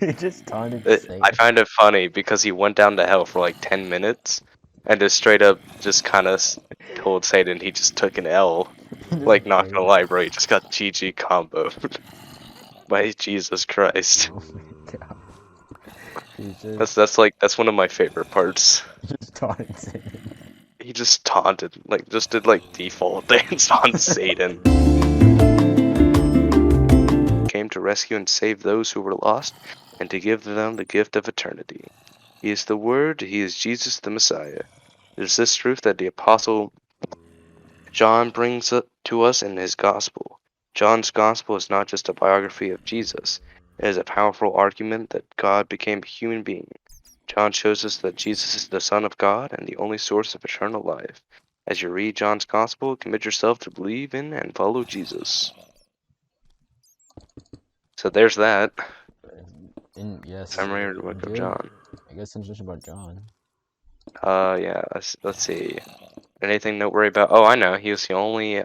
He just taunted Satan. I find it funny because he went down to hell for like 10 minutes and just straight up just kind of told Satan he just took an L. Like, not gonna lie, bro, he just got GG comboed by Jesus Christ. Oh my god. He That's one of my favorite parts. just taunted Satan. He just taunted, like, just did like default dance on Satan. Came to rescue and save those who were lost, and to give them the gift of eternity. He is the Word, he is Jesus the Messiah. It is this truth that the Apostle John brings to us in his Gospel. John's Gospel is not just a biography of Jesus, it is a powerful argument that God became a human being. John shows us that Jesus is the Son of God and the only source of eternal life. As you read John's Gospel, commit yourself to believe in and follow Jesus. So there's that. Yes. Summary of the book of John. I guess some information about John. Yeah, let's see. Anything noteworthy about? Oh, I know. He was the only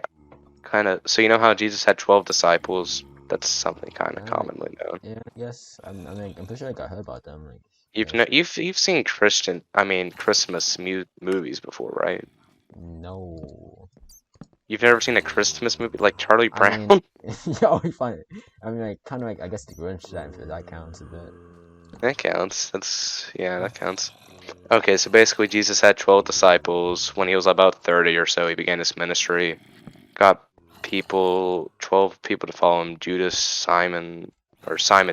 kind of. So you know how Jesus had 12 disciples? That's something kind of commonly known. Yeah, I guess. I'm pretty sure I heard about them. Like, You've seen Christmas movies before, right? no. You've never seen a Christmas movie like Charlie Brown? I mean, yeah, we find it. I mean, like, kind of like, I guess the Grinch that counts a bit. That counts. That counts. Okay, so basically Jesus had 12 disciples. When he was about 30 or so, he began his ministry. Got 12 people to follow him. Judas, Simon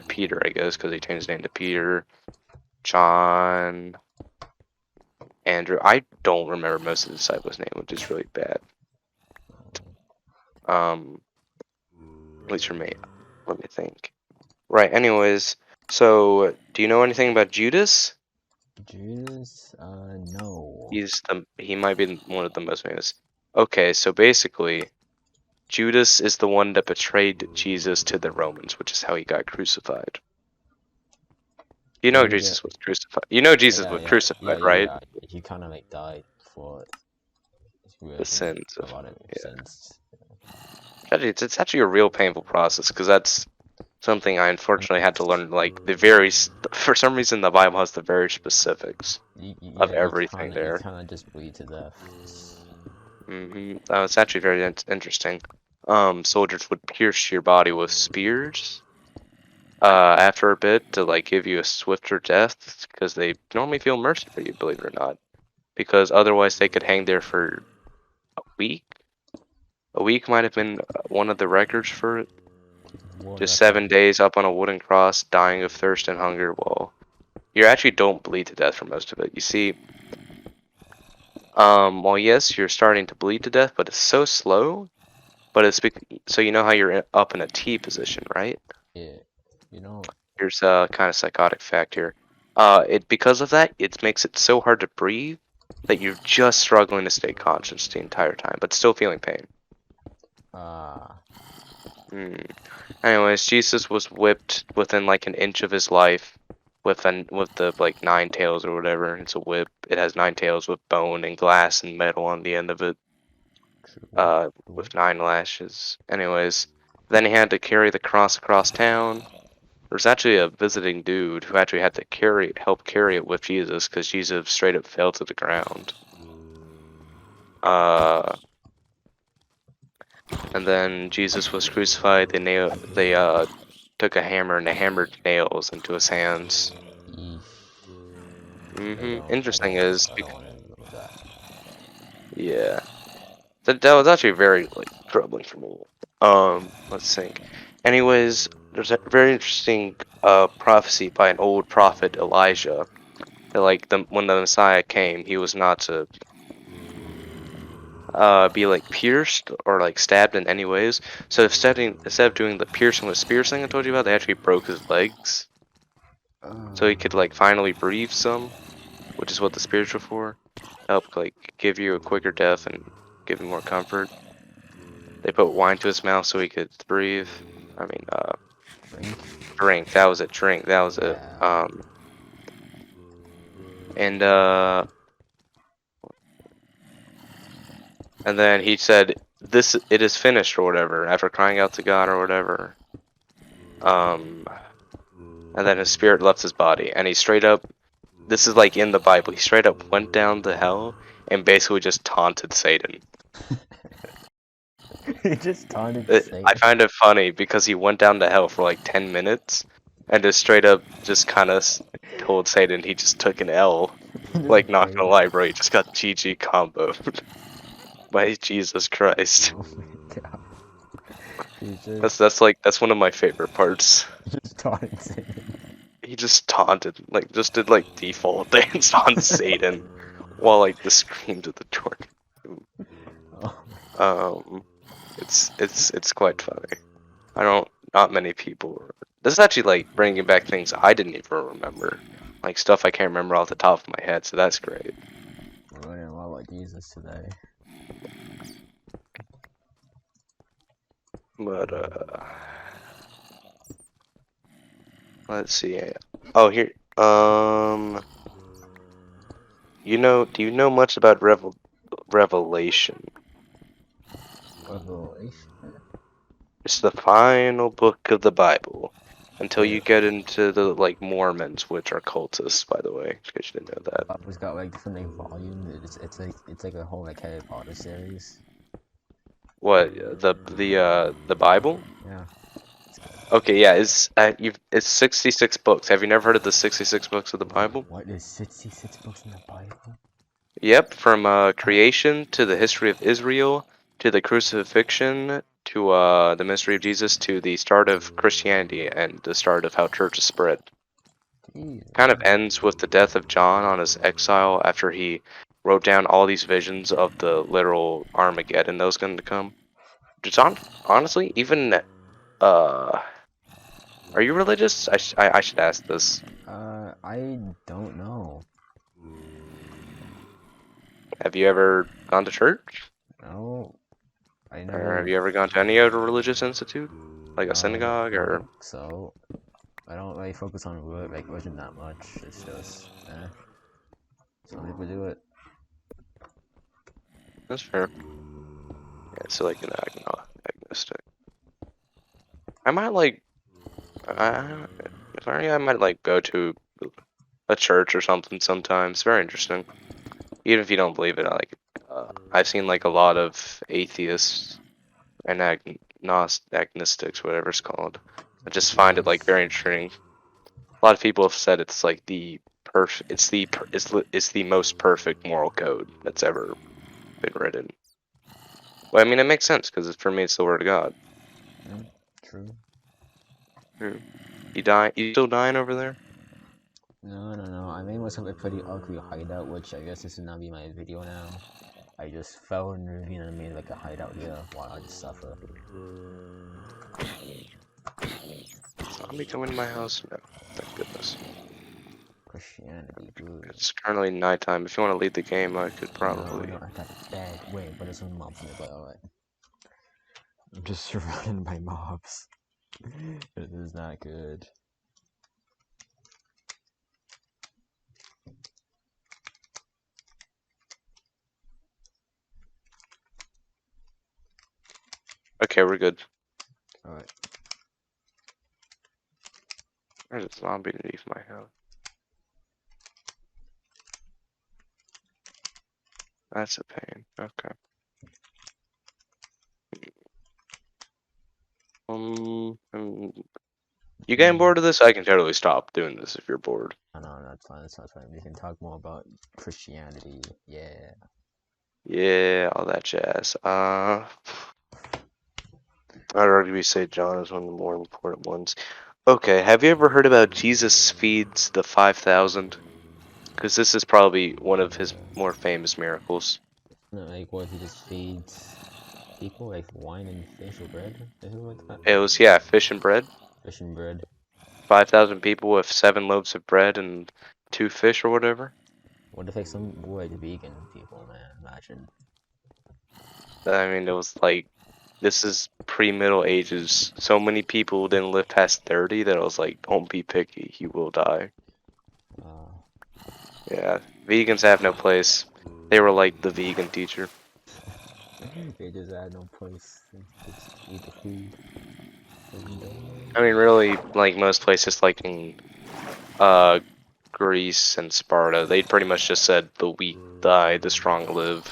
Peter, I guess, because he changed his name to Peter. John, Andrew. I don't remember most of the disciples' name, which is really bad. At least for me. Let me think. Right. Anyways, so do you know anything about Judas? Judas? No. He might be one of the most famous. Okay, so basically, Judas is the one that betrayed Jesus to the Romans, which is how he got crucified. You know Jesus was crucified. You know Jesus was crucified, right? Yeah. He kind of like died for The sins a of lot of sins. It's actually a real painful process because that's something I unfortunately had to learn. Like for some reason, the Bible has the very specifics of everything there. You kind of just bleed to death. It's actually very interesting. Soldiers would pierce your body with spears. After a bit to like give you a swifter death because they normally feel mercy for you, believe it or not, because otherwise they could hang there for a week. A week might have been one of the records for it. Just 7 days up on a wooden cross, dying of thirst and hunger. Well, you actually don't bleed to death for most of it. You see, well, yes, you're starting to bleed to death, but it's so slow. But it's so you know how you're up in a T position, right? Yeah, you know. Here's a kind of psychotic fact here. Because of that, it makes it so hard to breathe that you're just struggling to stay conscious the entire time, but still feeling pain. Anyways, Jesus was whipped within like an inch of his life with the like 9 tails or whatever. It's a whip. It has 9 tails with bone and glass and metal on the end of it. With 9 lashes. Anyways, then he had to carry the cross across town. There's actually a visiting dude who actually had to help carry it with Jesus because Jesus straight up fell to the ground. And then Jesus was crucified. They took a hammer and they hammered nails into his hands. Interesting is, yeah, that was actually very like troubling for me. Let's think. Anyways, there's a very interesting prophecy by an old prophet Elijah that like when the Messiah came, he was not to be like pierced or like stabbed in any ways. So instead of doing the piercing with spear thing I told you about, they actually broke his legs, so he could like finally breathe some, which is what the spears were for. Help like give you a quicker death and give him more comfort. They put wine to his mouth so he could breathe. I mean, drink. That was it. Drink. That was it. And then he said, it is finished," or whatever, after crying out to God or whatever. and then his spirit left his body, and he straight up. This is like in the Bible. He straight up went down to hell and basically just taunted Satan. He just taunted I Satan. find it funny because he went down to hell for like 10 minutes and just straight up just kind of told Satan he just took an L. Like, not gonna lie, bro, he just got GG comboed by Jesus Christ. Oh my god. He That's one of my favorite parts. just taunted Satan. He just taunted, like, just did like default dance on Satan while like the scream to the torque. Oh. It's quite funny. Not many people. This is actually like bringing back things I didn't even remember, like stuff I can't remember off the top of my head. So that's great. We're learning a lot about Jesus today. But let's see. Oh, here. Do you know much about Revelation? Revelation. It's the final book of the Bible. Until you get into the like Mormons, which are cultists, by the way, because you didn't know that. Bible's got like different like volumes. It's like a whole like Harry Potter series. What the Bible? Yeah. Okay, yeah, it's 66 books. Have you never heard of the 66 books of the Bible? What is 66 books in the Bible? Yep, from creation to the history of Israel to the crucifixion to the mystery of Jesus to the start of Christianity and the start of how churches spread. Jeez. Kind of ends with the death of John on his exile after he wrote down all these visions of the literal Armageddon that was going to come. Just honestly, even are you religious? I should ask this. I don't know. Have you ever gone to church? No, I Or never. have you ever gone to any other religious institute? Like a synagogue or... So, I don't really focus on like religion that much. It's just, some people do it. That's fair. Yeah, so like an agnostic. I might like... I might like go to a church or something sometimes. Very interesting. Even if you don't believe it, I've seen like a lot of atheists and agnostics, whatever it's called. I just find it like very interesting. A lot of people have said it's like the it's the most perfect moral code that's ever been written. Well, I mean, it makes sense because for me, it's the word of God. True. You still dying over there? No. I made myself a pretty ugly hideout, which I guess this would not be my video now. I just fell in the ravine and made like a hideout here while I just suffer. Zombie coming to my house? No, thank goodness. Christianity, good. It's currently nighttime. If you want to lead the game, I could probably. No, I got bad. Wait, but there's some mobs nearby. Alright. I'm just surrounded by mobs. This is not good. Okay, we're good. Alright. There's a zombie beneath my house. That's a pain. Okay. You getting bored of this? I can totally stop doing this if you're bored. No, that's fine. That's not fine. We can talk more about Christianity. Yeah. Yeah, all that jazz. I'd argue say John is one of the more important ones. Okay, have you ever heard about Jesus feeds the 5,000? Because this is probably one of his more famous miracles. No, like what, he just feeds people like wine and fish or bread? Something like that? It was, yeah, fish and bread. Fish and bread. 5,000 people with 7 loaves of bread and 2 fish or whatever. What if like some like vegan people, man? Imagine. I mean, it was like, this is pre-Middle Ages. So many people didn't live past 30 that I was like, don't be picky, you will die. Yeah, vegans have no place. They were like the vegan teacher. They just had no place. Just eat the food. I mean, really, like most places, like in Greece and Sparta, they pretty much just said the weak die, the strong live.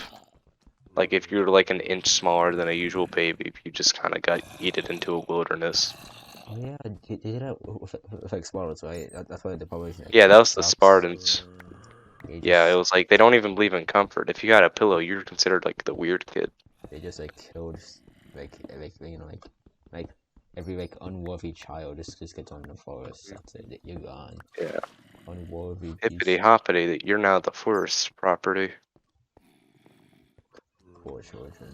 Like if you're like an inch smaller than a usual baby, you just kind of got yeeted into a wilderness. Oh yeah, they did that with like Spartans, right? That's why the population Yeah, that like was the sucks. Spartans. They Yeah, it just was like they don't even believe in comfort. If you got a pillow, you're considered like the weird kid. they just like killed like like every like unworthy child just gets on the forest. That's it. You're gone. Yeah. Unworthy Hippity beast. hoppity, you're now the forest property. Poor children.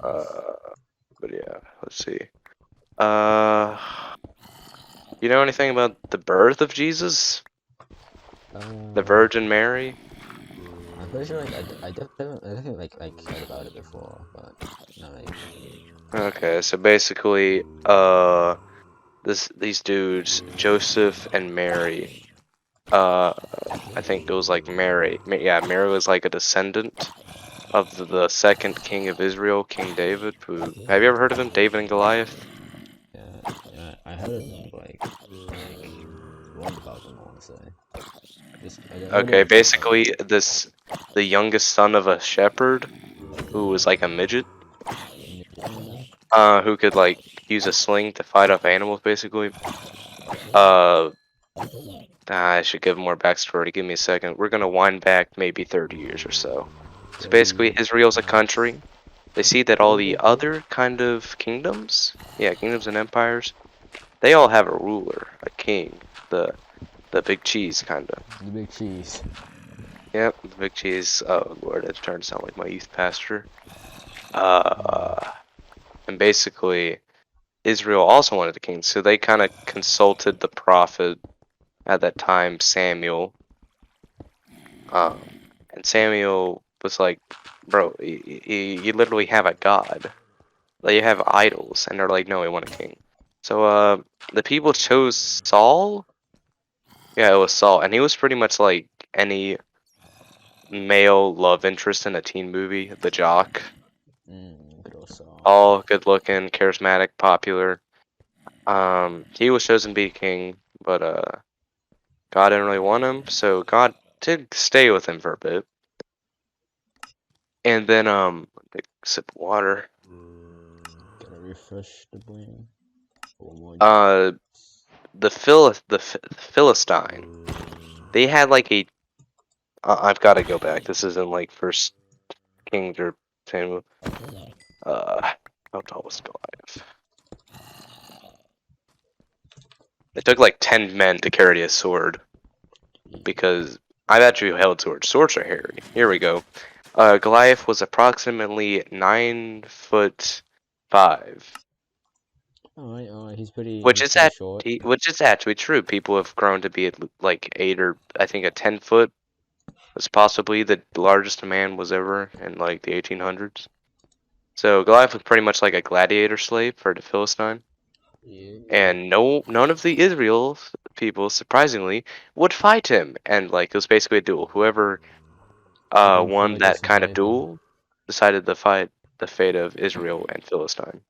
But yeah, let's see. Uh, you know anything about the birth of Jesus? The Uh, Virgin Mary? I'm pretty sure like I definitely like heard about it before, but not like Okay, so basically, these dudes, Joseph and Mary. Uh, I think it was like Mary. Yeah, Mary was like a descendant of the second king of Israel, King David. Who have you ever heard of him? David and Goliath. yeah, I heard of them, but like learned about them. I want to say just I heard Okay, of basically the youngest son of a shepherd who was like a midget, who could like use a sling to fight off animals. Basically, uh, I should give more backstory. Give me a second. We're gonna wind back maybe 30 years or so. So 30 basically, Israel's a years. country. They see that all the other kind of kingdoms, yeah, kingdoms and empires, they all have a ruler, a king, the big cheese kind of. The big cheese. Yep, the big cheese. Oh lord, it's turned to sound like my youth pastor. Uh, and basically, Israel also wanted a king, so they kind of consulted the prophet at that time, Samuel. And Samuel was like, "Bro, you literally have a god. Like you have idols," and they're like, "No, we want a king." So, the people chose Saul. Yeah, it was Saul, and he was pretty much like any male love interest in a teen movie, the jock. Good old song. All good looking, charismatic, popular. He was chosen to be king, but God didn't really want him, so God did stay with him for a bit. And then big sip of water. Gotta refresh the brain. One more. Uh, the Philistine. They had like a. I've got to go back. This is in like First Kings or Samuel. How tall was Goliath? It took like 10 men to carry a sword because I've actually held swords. Swords are hairy. Here we go. Goliath was approximately 9'5". Alright, Which he's is pretty short. which is actually true. People have grown to be like 8 or I think a 10 foot was possibly the largest a man was ever in like the 1800s. So Goliath was pretty much like a gladiator slave for the Philistine, Yeah. and none of the Israel people surprisingly would fight him, and like it was basically a duel. Whoever won Whoever that gets kind of inside him. duel decided the fate of Israel and Philistine.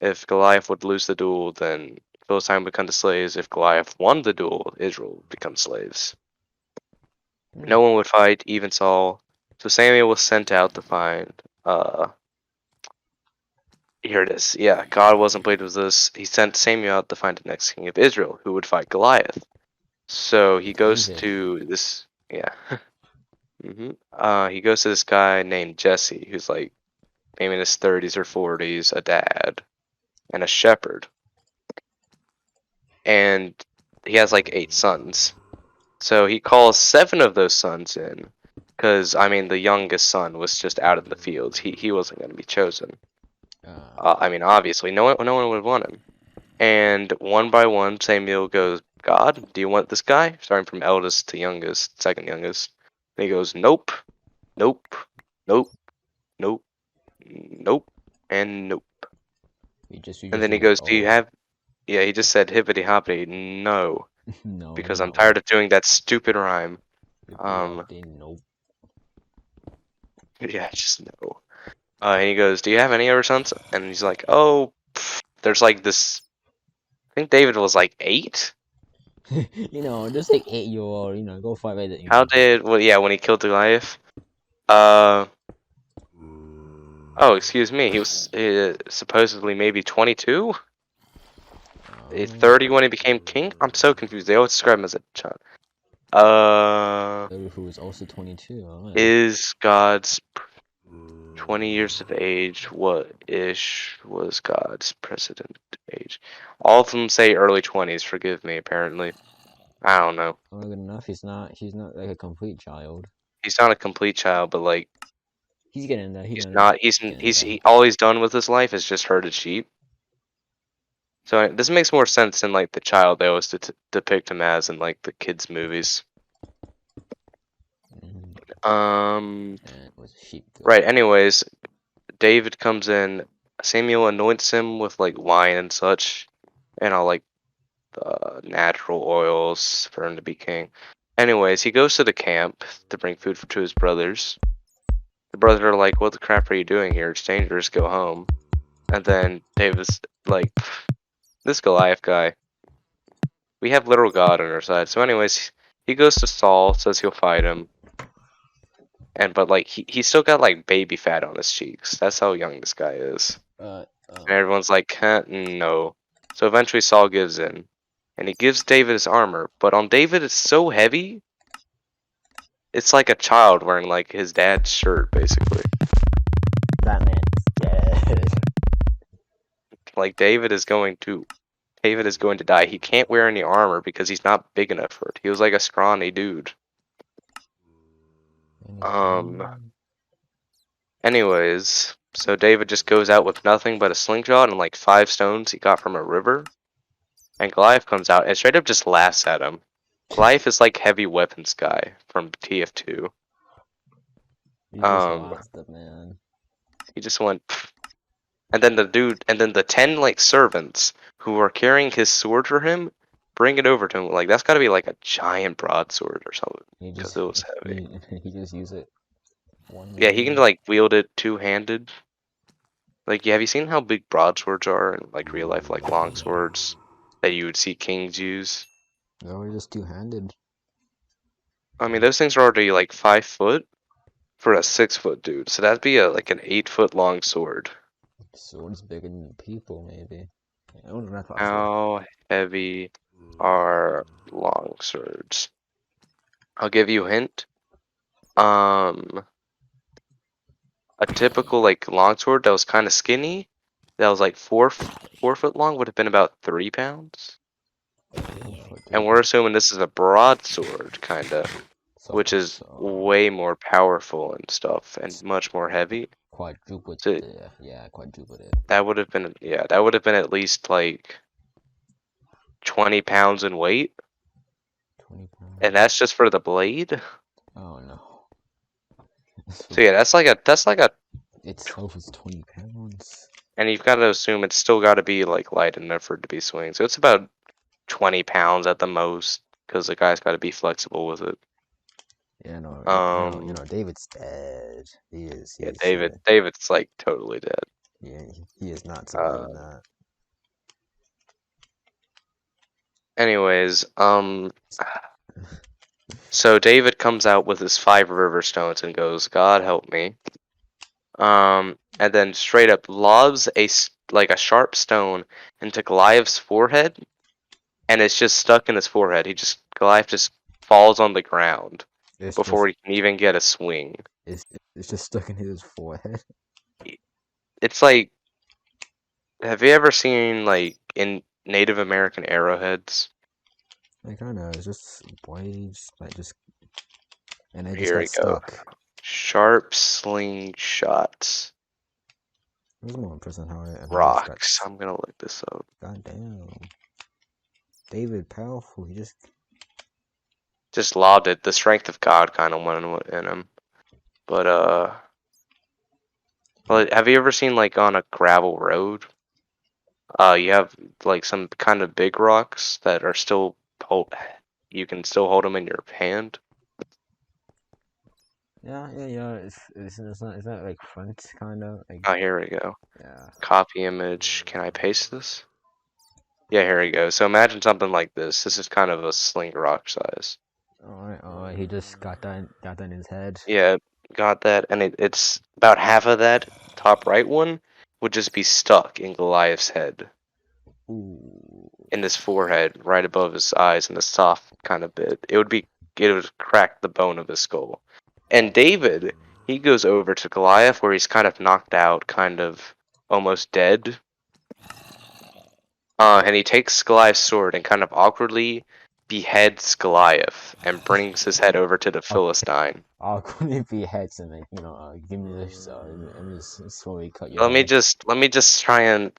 If Goliath would lose the duel, then Philistine would become the slaves. If Goliath won the duel, Israel would become slaves. Hmm. No one would fight, even Saul. So Samuel was sent out to find. Here it is. Yeah, God wasn't pleased with this. He sent Samuel out to find the next king of Israel, who would fight Goliath. So he goes David. to this. Yeah. He goes to this guy named Jesse, who's like maybe in his 30s or 40s, a dad and a shepherd, and he has like 8 sons. So he calls 7 of those sons in, because I mean the youngest son was just out in the fields. He wasn't going to be chosen. I mean obviously no one would want him. And one by one, Samuel goes, "God, do you want this guy?" Starting from eldest to youngest, second youngest. And he goes, "Nope, nope, nope, nope, nope, and nope." You And just then he feel like, goes, "Do you oh, have?" Yeah, he just said hippity hoppity, no, no, because I'm no. tired of doing that stupid rhyme. Hippity Um, hoppity, nope. yeah, just no. And he goes, "Do you have any other sons?" And he's like, "Oh, there's like this. I think David was like 8." You know, just like 8-year-old. You know, go fight with it. You How know. did when he killed Goliath? Uh oh, excuse me. He was supposedly maybe 22, 30 when he became king. I'm so confused. They always describe him as a child. Who was also 22. Oh, yeah. Is God's 20 years of age? What ish was God's precedent age? All of them say early 20s. Forgive me. Apparently, I don't know. Oh, good enough. He's not. He's not like a complete child. He's not a complete child, but like He's getting there. he's not. Getting there. All he's done with his life is just herded sheep. So this makes more sense than like the child they always depict him as in like the kids' movies. And it was a sheep. Right. Anyways, David comes in. Samuel anoints him with like wine and such, and all like natural oils for him to be king. Anyways, he goes to the camp to bring food to his brothers. The brothers are like, "What the crap are you doing here? It's dangerous. Go home." And then David's like, "This Goliath guy. We have literal God on our side." So, anyways, he goes to Saul, says he'll fight him, but like he still got like baby fat on his cheeks. That's how young this guy is. And everyone's like, no. So eventually Saul gives in, and he gives David his armor. But on David, it's so heavy. It's like a child wearing like his dad's shirt, basically. That man's dead. Like David is going to die. He can't wear any armor because he's not big enough for it. He was like a scrawny dude. Anyways, so David just goes out with nothing but a slingshot and like 5 stones he got from a river. And Goliath comes out and straight up just laughs at him. Goliath is like heavy weapons guy from TF2. You just lost it, man. He just went, pfft. And then the 10 like servants who are carrying his sword for him, bring it over to him. Like that's got to be like a giant broadsword or something because it was heavy. He just use it. Yeah, he can like wield it 2-handed. Like, yeah, have you seen how big broadswords are in like real life, like long swords that you would see kings use? No, he's just 2-handed. I mean, those things are already like 5 foot for a 6-foot dude, so that'd be like an 8-foot long sword. Sword's bigger than people, maybe. How heavy are long swords? I'll give you a hint. A typical like longsword that was kind of skinny, that was like 4 foot long, would have been about 3 pounds. And we're assuming this is a broadsword, kinda, which is way more powerful and stuff, and much more heavy. Quadruple. So Yeah, quadruple it. that would have been at least like 20 pounds in weight. 20 pounds. And that's just for the blade. Oh no. So yeah, that's like a. Itself is 20 pounds. And you've got to assume it's still got to be like light enough for it to be swinging. So it's about 20 pounds at the most, because the guy's got to be flexible with it. Yeah, no. You know, David's dead. He is. Yeah, David's like totally dead. Yeah, he is not surviving that. Anyways, so David comes out with his 5 river stones and goes, "God help me." And then straight up lobs a sharp stone into Goliath's forehead, and it's just stuck in his forehead. Goliath just falls on the ground before he can even get a swing. It's just stuck in his forehead. It's like, have you ever seen like in Native American arrowheads? Like I know, it's just blades, like just, and they just Here we got go. stuck. Sharp slingshots. It was more impressive how it Rocks. I'm gonna look this up. God damn. David powerful. He just lobbed it. The strength of God kind of went in him. But well, have you ever seen like on a gravel road? You have like some kind of big rocks that are still you can still hold them in your hand. Yeah. It's not like front kind of. Like, oh, here we go. Yeah. Copy image. Can I paste this? Yeah, here we go. So imagine something like this. This is kind of a sling rock size. Alright, he just got that in his head. Yeah, got that. And it's about half of that top right one would just be stuck in Goliath's head. Ooh. In his forehead, right above his eyes, in the soft kind of bit. It would crack the bone of his skull. And David, he goes over to Goliath where he's kind of knocked out, kind of almost dead. And he takes Goliath's sword and kind of awkwardly beheads Goliath and brings his head over to the Philistine. Awkwardly beheads him, and give me this. Let me just slowly cut your Let me head. just try and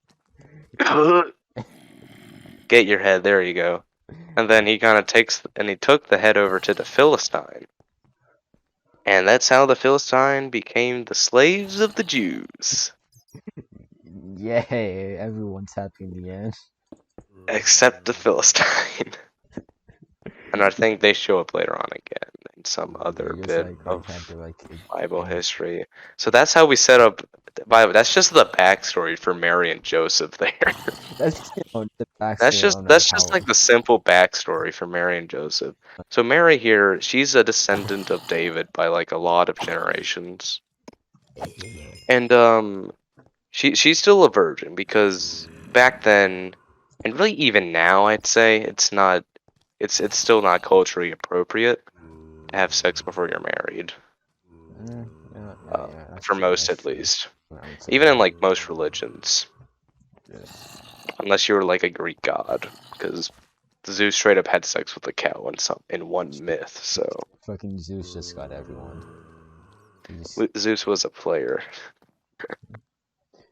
get your head. There you go. And then he kind of took the head over to the Philistine. And that's how the Philistine became the slaves of the Jews. Yay! Everyone's happy in the end. Except the Philistine. And I think they show up later on again in some other Just bit like had of to like Bible history. So that's how we set up the Bible. That's just the backstory for Mary and Joseph there. that's the backstory on That's just how like the simple backstory for Mary and Joseph. So Mary here, she's a descendant of David by like a lot of generations. And she's still a virgin because back then, and really even now, I'd say it's still not culturally appropriate to have sex before you're married, that's for true. most That's at true. least. I would say Even in like most religions, yes. unless you were like a Greek god, because Zeus straight up had sex with a cow in one myth. So Fucking Zeus just got everyone. Zeus was a player.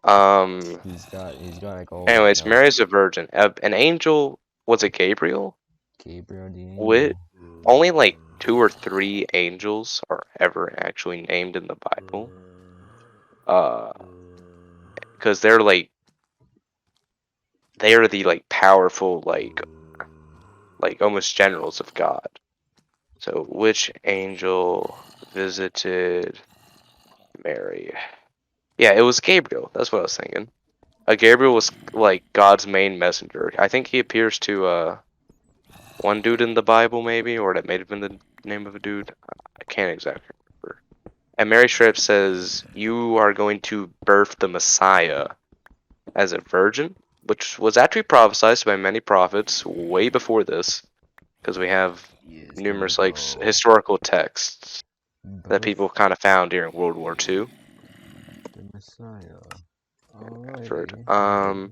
He's got like all Anyways, Mary's a virgin. An angel, was it Gabriel? Gabriel the With angel. only like 2 or 3 angels are ever actually named in the Bible. Because they're the like powerful like almost generals of God. So which angel visited Mary? Yeah, it was Gabriel. That's what I was thinking. Gabriel was like God's main messenger. I think he appears to one dude in the Bible maybe, or that may have been the name of a dude. I can't exactly remember. And Mary Strip says, "You are going to birth the Messiah as a virgin," which was actually prophesied by many prophets way before this, because we have Yes, there we numerous like go. historical texts that Birth people kind of found during World War II. the Messiah. Effort. Alrighty.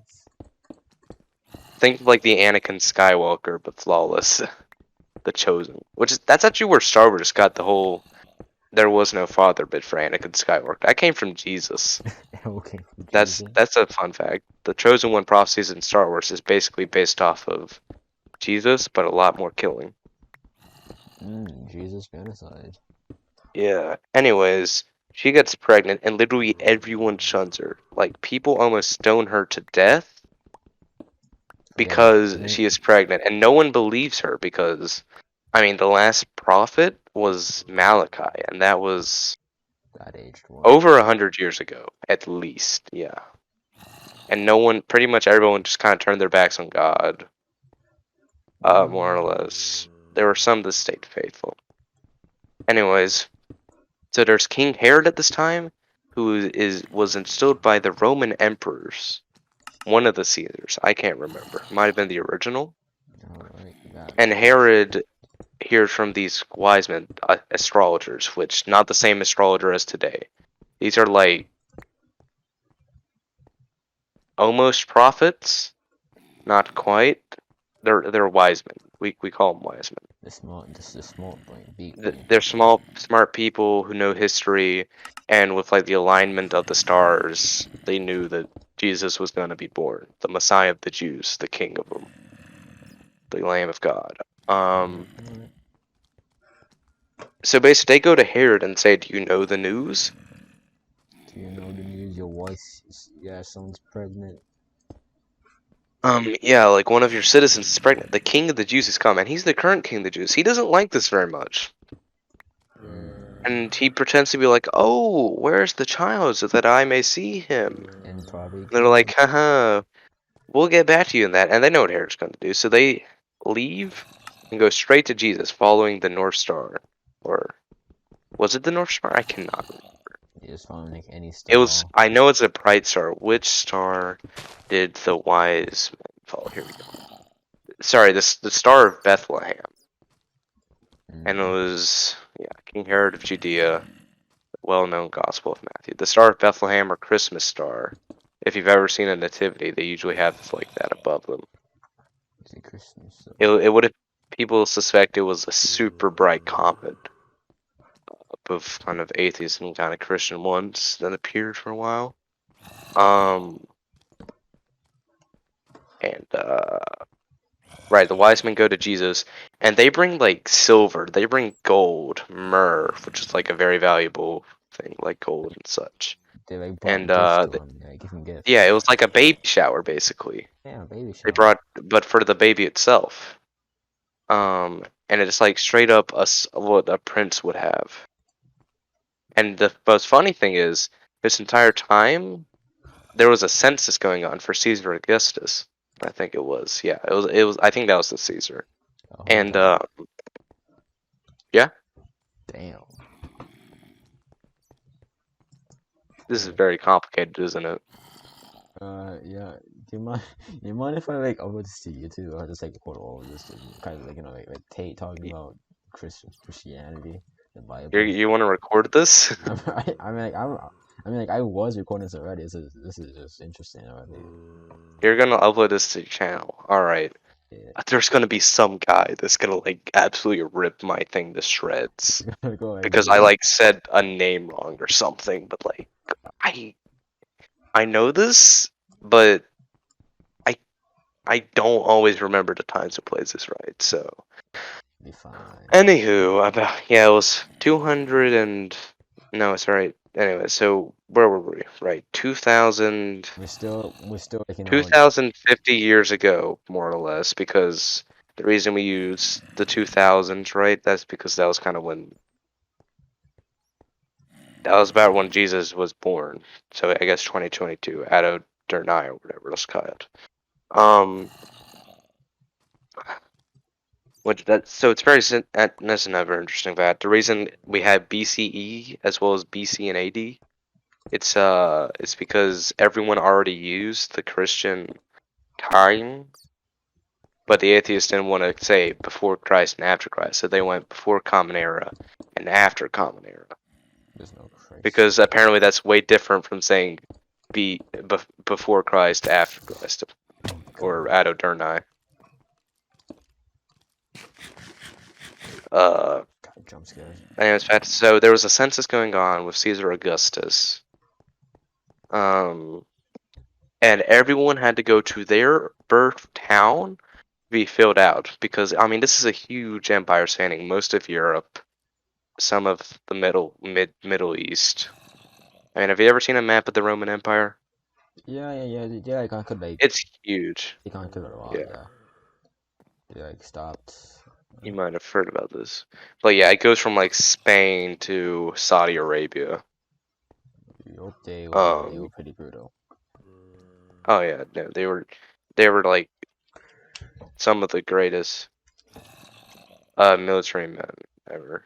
Think of like the Anakin Skywalker, but flawless, the Chosen. That's actually where Star Wars got the whole "there was no father" bit for Anakin Skywalker. That came from Jesus. Okay. That's a fun fact. The Chosen One prophecies in Star Wars is basically based off of Jesus, but a lot more killing. Jesus genocide. Yeah. Anyways, she gets pregnant and literally everyone shuns her. Like people almost stone her to death because she is pregnant, and no one believes her because, I mean, the last prophet was Malachi, and that was That aged well. over 100 years ago, at least. Yeah. And pretty much everyone just kind of turned their backs on God. More or less. There were some that stayed faithful. Anyways, so there's King Herod at this time, who was instilled by the Roman emperors. One of the Caesars, I can't remember. Might have been the original. And Herod hears from these wise men, astrologers, which not the same astrologer as today. These are like almost prophets, not quite. They're wise men. We call them wise men. The smart brain, They're smart people who know history, and with like the alignment of the stars, they knew that Jesus was going to be born, the Messiah of the Jews, the King of them, the Lamb of God. So basically, they go to Herod and say, "Do you know the news? Do you know the news? Your wife, someone's pregnant." Yeah, like one of your citizens is pregnant. The King of the Jews has come, and he's the current King of the Jews. He doesn't like this very much." And he pretends to be like, "Oh, where's the child so that I may see him?" And probably And they're like, "Haha, we'll get back to you in that. And they know what Herod's going to do. So they leave and go straight to Jesus following the North Star. Or was it the North Star? I cannot remember. You just found like any It was, star. I know it's a bright star. Which star did the wise men follow? Here we go. Sorry, the Star of Bethlehem. And it was, King Herod of Judea, well-known Gospel of Matthew. The Star of Bethlehem or Christmas star. If you've ever seen a nativity, they usually have this like that above them. It's a Christmas. It would have, people suspect it was a super bright comet of kind of atheist and kind of Christian ones that appeared for a while. Right, the wise men go to Jesus, and they bring like silver, they bring gold, myrrh, which is like a very valuable thing, like gold and such. They like brought And gifts to him. They give him gifts. yeah, it was like a baby shower basically. Yeah, baby They shower. brought, but for the baby itself. And it's like straight up what a prince would have. And the most funny thing is, this entire time, there was a census going on for Caesar Augustus. I think it was. Yeah, it was. I think that was the Caesar. And yeah, damn. this is very complicated, isn't it? Yeah. Do you mind if I like upload this to YouTube or just like record all of this to kind of like like Tate talking about Christianity, the Bible? You want to record this? I mean, like I was recording this already. This is just interesting already. You're gonna upload this to your channel. All right. Yeah. There's gonna be some guy that's gonna like absolutely rip my thing to shreds Go ahead, because dude. I like said a name wrong or something. But like, I know this, but I don't always remember the times and places right. So, Be fine. anywho, it was 200 and no, it's alright. Anyway, so where were we? Right, 2000. We're still like 2050 years ago, more or less, because the reason we use the 2000s, right? That's because that was kind of when that was about when Jesus was born. So I guess 2022, Addo Dernai or whatever it's called. So it's that's another interesting fact. The reason we have BCE as well as BC and AD, it's because everyone already used the Christian time, but the atheists didn't want to say before Christ and after Christ, so they went before Common Era and after Common Era. There's no Christ. Because apparently that's way different from saying before Christ, after Christ, or Addo Dernai. God, jump scares. Anyways, so there was a census going on with Caesar Augustus. And everyone had to go to their birth town to be filled out because I mean this is a huge empire spanning most of Europe, some of the Middle East. I mean, have you ever seen a map of the Roman Empire? Yeah. I conquered like. It's huge. They conquered a lot. Yeah. They like stopped. You might have heard about this, but yeah, it goes from like Spain to Saudi Arabia. They were pretty brutal. Oh yeah, no, they were like some of the greatest military men ever.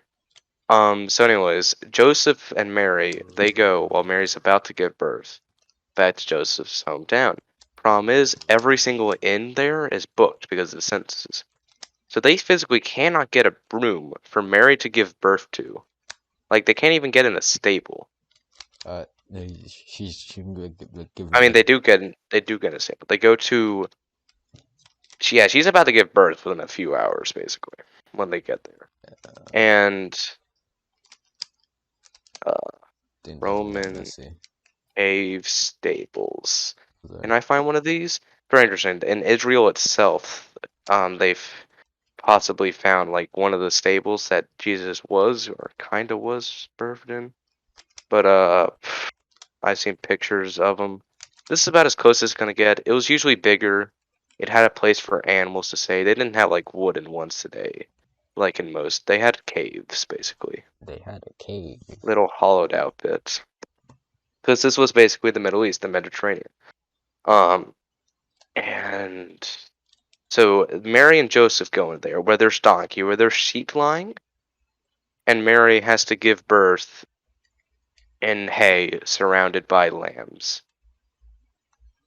So anyways, Joseph and Mary, they go while Mary's about to give birth back to Joseph's hometown. Problem is, every single inn there is booked because of the censuses. So they physically cannot get a room for Mary to give birth to. Like, they can't even get in a stable. She can give. I mean, they do get a stable. They go to. Yeah, she's about to give birth within a few hours, basically, when they get there. And Roman cave stables. Can I find one of these? Very interesting. In Israel itself, they've possibly found like one of the stables that Jesus was or kind of was birthed in. But I've seen pictures of them. This is about as close as it's gonna get. It was usually bigger. It had a place for animals to stay. They didn't have like wooden ones today, like in most. They had caves basically. They had a cave. Little hollowed out bits. Because this was basically the Middle East, the Mediterranean. And so Mary and Joseph go in there where there's donkey, where there's sheep lying, and Mary has to give birth in hay surrounded by lambs.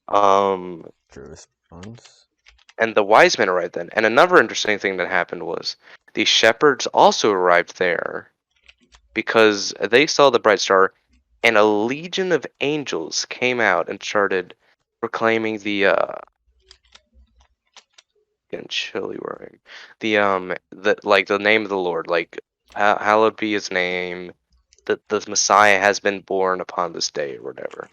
True response. And the wise men arrived then. And another interesting thing that happened was the shepherds also arrived there because they saw the bright star, and a legion of angels came out and started proclaiming getting chilly wearing the name of the Lord, like hallowed be his name, that the Messiah has been born upon this day or whatever.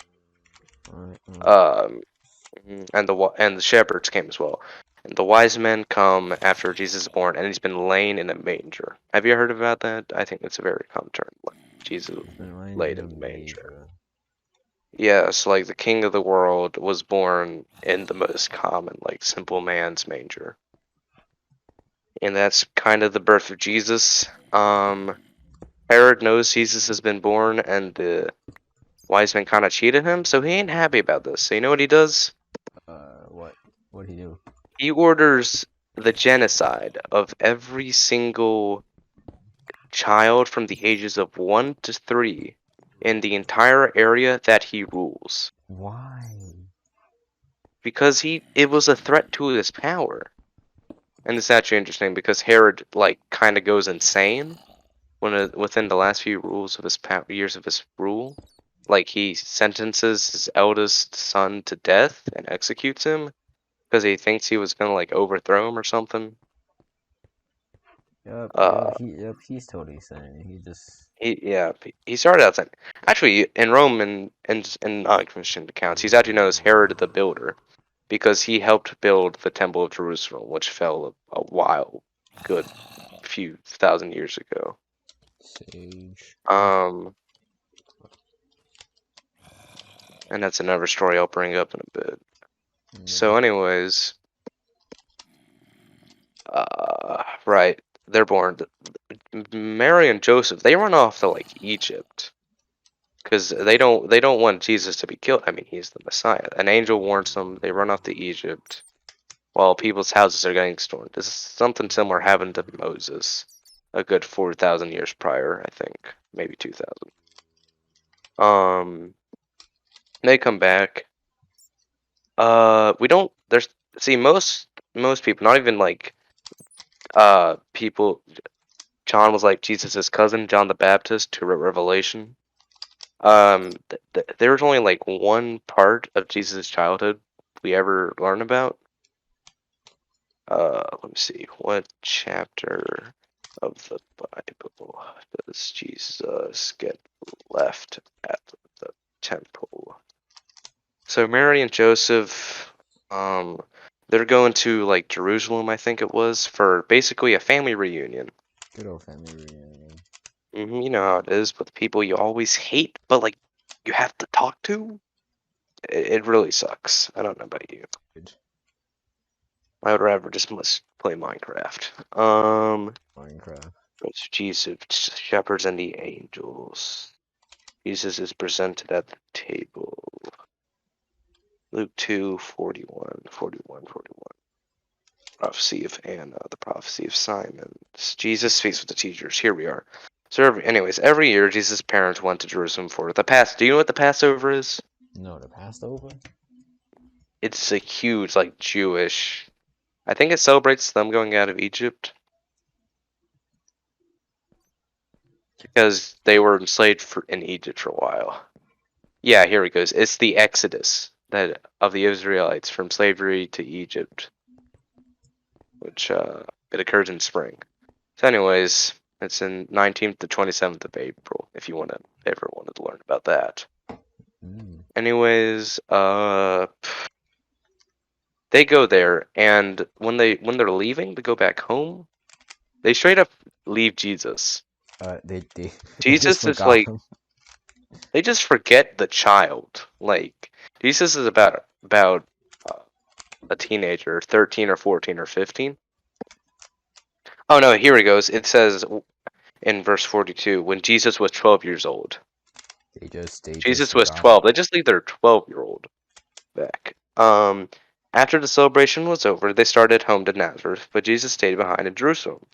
And the shepherds came as well. And the wise men come after Jesus is born, and he's been laying in a manger. Have you heard about that? I think that's a very common term. Like Jesus laid in the manger. Yeah, so like the King of the world was born in the most common, like simple man's manger. And that's kind of the birth of Jesus. Herod knows Jesus has been born, and the wise men kind of cheated him, so he ain't happy about this. So you know what he does? What? What'd he do? He orders the genocide of every single child from the ages of 1 to 3 in the entire area that he rules. Why? Because it was a threat to his power. And it's actually interesting because Herod like kind of goes insane within the last few years of his rule. Like he sentences his eldest son to death and executes him because he thinks he was gonna like overthrow him or something. Yep, he's totally saying he just. He started out saying, actually in Roman and non-Christian accounts, he's actually known as Herod the Builder because he helped build the Temple of Jerusalem, which fell a good few thousand years ago. Sage. And that's another story I'll bring up in a bit. So, anyways, right, they're born. Mary and Joseph, they run off to like Egypt because they don't want Jesus to be killed. I mean, he's the Messiah. An angel warns them. They run off to Egypt while people's houses are getting stormed. This is something similar happened to Moses a good 4,000 years prior, I think, maybe 2,000. They come back. We don't. There's most people, not even like people. John was like Jesus' cousin, John the Baptist, who wrote Revelation. There was only like one part of Jesus' childhood we ever learn about. Let me see. What chapter of the Bible does Jesus get left at the temple? So Mary and Joseph, they're going to like Jerusalem, I think it was, for basically a family reunion. Good old family reunion. You know how it is with people you always hate, but like you have to talk to. It really sucks. I don't know about you. I would rather just play Minecraft. Minecraft. It's Jesus, shepherds and the angels. Jesus is presented at the table. Luke 2, 41. Prophecy of Anna, the prophecy of Simon. Jesus speaks with the teachers. Here we are. So, anyways, every year Jesus' parents went to Jerusalem for the Passover. Do you know what the Passover is? No, the Passover? It's a huge, like, Jewish. I think it celebrates them going out of Egypt. Because they were enslaved in Egypt for a while. Yeah, here it goes. It's the Exodus of the Israelites from slavery to Egypt, which it occurs in spring. So, anyways, it's in 19th to 27th of April. If you ever wanted to learn about that. Anyways, they go there, and when they're leaving to go back home, they straight up leave Jesus. Jesus is like. Him. They just forget the child. Like Jesus is about a teenager, 13 or 14 or 15. Oh no, here it goes. It says in verse 42 when Jesus was 12 years old. Jesus was 12. They just leave their 12-year-old back. After the celebration was over, they started home to Nazareth, but Jesus stayed behind in Jerusalem.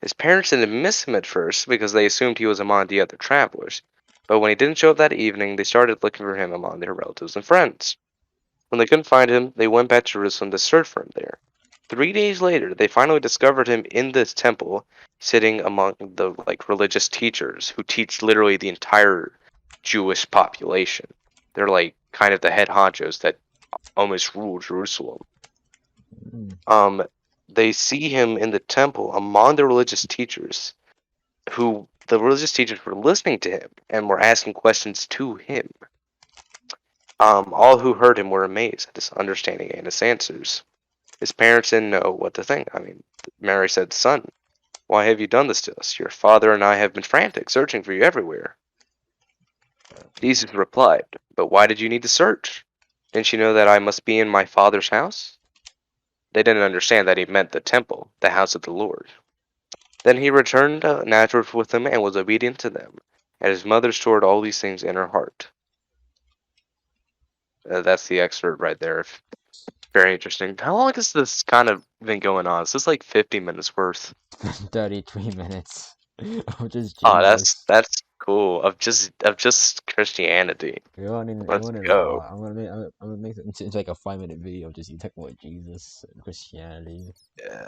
His parents didn't miss him at first because they assumed he was among the other travelers, but when he didn't show up that evening, they started looking for him among their relatives and friends. When they couldn't find him, they went back to Jerusalem to search for him there. 3 days later, they finally discovered him in this temple, sitting among the religious teachers who teach literally the entire Jewish population. They're like kind of the head honchos that almost rule Jerusalem. Mm. They see him in the temple among the religious teachers, who the religious teachers were listening to him and were asking questions to him. All who heard him were amazed at his understanding and his answers. His parents didn't know what to think. I mean, Mary said, "Son, why have you done this to us? Your father and I have been frantic, searching for you everywhere." Jesus replied, "But why did you need to search? Didn't you know that I must be in my father's house?" They didn't understand that he meant the temple, the house of the Lord. Then he returned to Nazareth with them and was obedient to them, and his mother stored all these things in her heart. That's the excerpt right there. Very interesting. How long has this kind of been going on? Is this like 50 minutes worth? 33 minutes of just Oh, Jesus. that's cool. Of just Christianity. I'm Let's running a go. lot. I'm gonna make it into like a 5-minute video of just you talking about Jesus and Christianity. Yeah.